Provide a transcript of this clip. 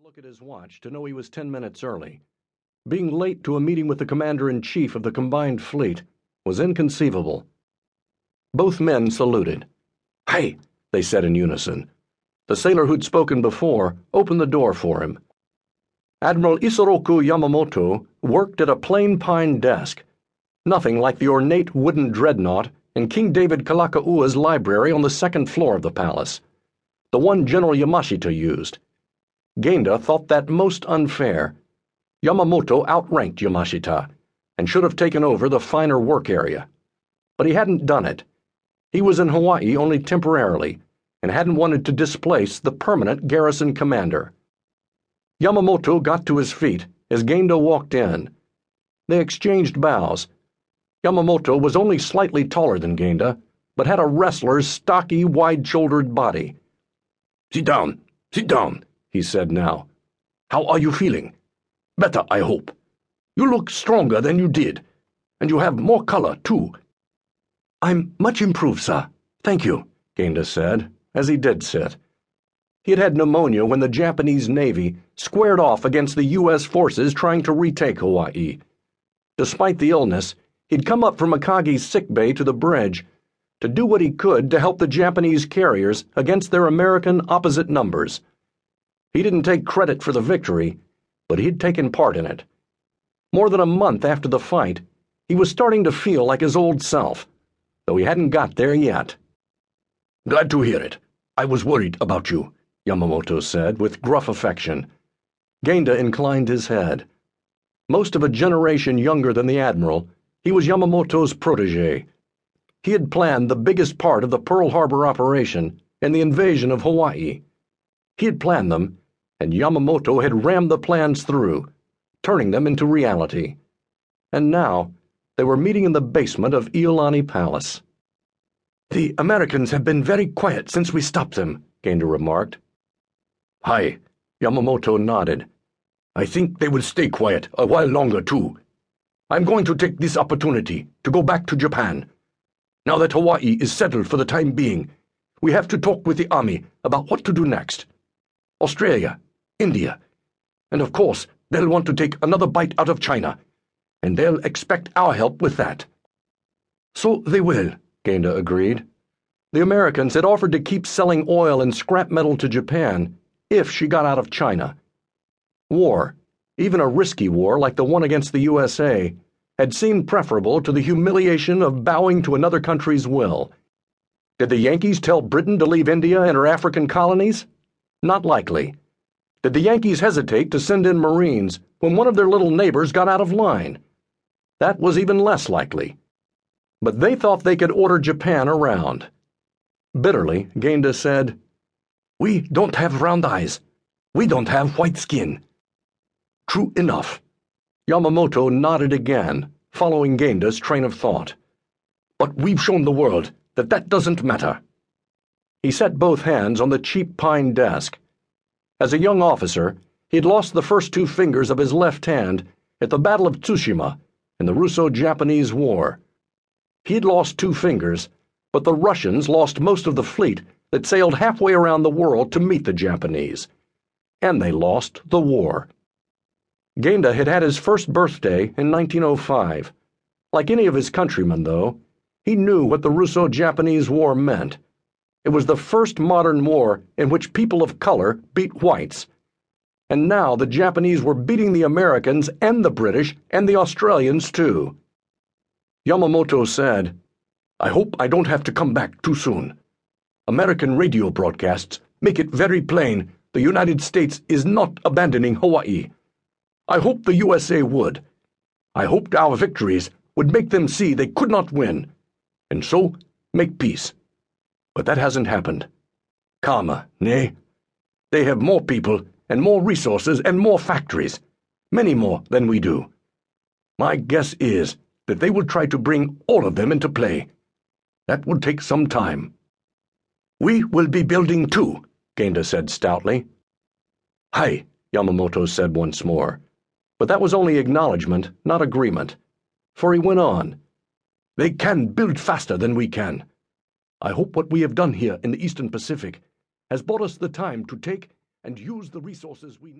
look at his watch to know he was 10 minutes early. Being late to a meeting with the commander-in-chief of the combined fleet was inconceivable. Both men saluted. "Hey," they said in unison. The sailor who'd spoken before opened the door for him. Admiral Isoroku Yamamoto worked at a plain pine desk, nothing like the ornate wooden dreadnought in King David Kalakaua's library on the second floor of the palace, the one General Yamashita used. Genda thought that most unfair. Yamamoto outranked Yamashita and should have taken over the finer work area. But he hadn't done it. He was in Hawaii only temporarily and hadn't wanted to displace the permanent garrison commander. Yamamoto got to his feet as Genda walked in. They exchanged bows. Yamamoto was only slightly taller than Genda, but had a wrestler's stocky, wide-shouldered body. Sit down, he said now. "How are you feeling? Better, I hope. You look stronger than you did, and you have more color, too." "I'm much improved, sir. Thank you," Genda said, as he did sit. He had had pneumonia when the Japanese Navy squared off against the U.S. forces trying to retake Hawaii. Despite the illness, he'd come up from Akagi's sickbay to the bridge to do what he could to help the Japanese carriers against their American opposite numbers. He didn't take credit for the victory, but he'd taken part in it. More than a month after the fight, he was starting to feel like his old self, though he hadn't got there yet. "Glad to hear it. I was worried about you," Yamamoto said with gruff affection. Genda inclined his head. Most of a generation younger than the admiral, he was Yamamoto's protege. He had planned the biggest part of the Pearl Harbor operation and the invasion of Hawaii. He had planned them, and Yamamoto had rammed the plans through, turning them into reality. And now, they were meeting in the basement of Iolani Palace. "The Americans have been very quiet since we stopped them," Genda remarked. "Hi," Yamamoto nodded. "I think they will stay quiet a while longer, too. I'm going to take this opportunity to go back to Japan. Now that Hawaii is settled for the time being, we have to talk with the army about what to do next. Australia, India, and of course, they'll want to take another bite out of China, and they'll expect our help with that." "So they will," Genda agreed. The Americans had offered to keep selling oil and scrap metal to Japan if she got out of China. War, even a risky war like the one against the USA, had seemed preferable to the humiliation of bowing to another country's will. Did the Yankees tell Britain to leave India and her African colonies? Not likely. Did the Yankees hesitate to send in Marines when one of their little neighbors got out of line? That was even less likely. But they thought they could order Japan around. Bitterly, Genda said, "We don't have round eyes. We don't have white skin." "True enough." Yamamoto nodded again, following Genda's train of thought. "But we've shown the world that that doesn't matter." He set both hands on the cheap pine desk. As a young officer, he had lost the first two fingers of his left hand at the Battle of Tsushima in the Russo-Japanese War. He'd lost two fingers, but the Russians lost most of the fleet that sailed halfway around the world to meet the Japanese. And they lost the war. Genda had had his first birthday in 1905. Like any of his countrymen, though, he knew what the Russo-Japanese War meant. It was the first modern war in which people of color beat whites. And now the Japanese were beating the Americans and the British and the Australians, too. Yamamoto said, "I hope I don't have to come back too soon. American radio broadcasts make it very plain the United States is not abandoning Hawaii. I hoped the USA would. I hoped our victories would make them see they could not win, and so make peace. But that hasn't happened. Karma, nay? They have more people and more resources and more factories, many more than we do. My guess is that they will try to bring all of them into play. That will take some time." "We will be building too," Genda said stoutly. "Hi," Yamamoto said once more. But that was only acknowledgement, not agreement. For he went on, "They can build faster than we can. I hope what we have done here in the Eastern Pacific has bought us the time to take and use the resources we need."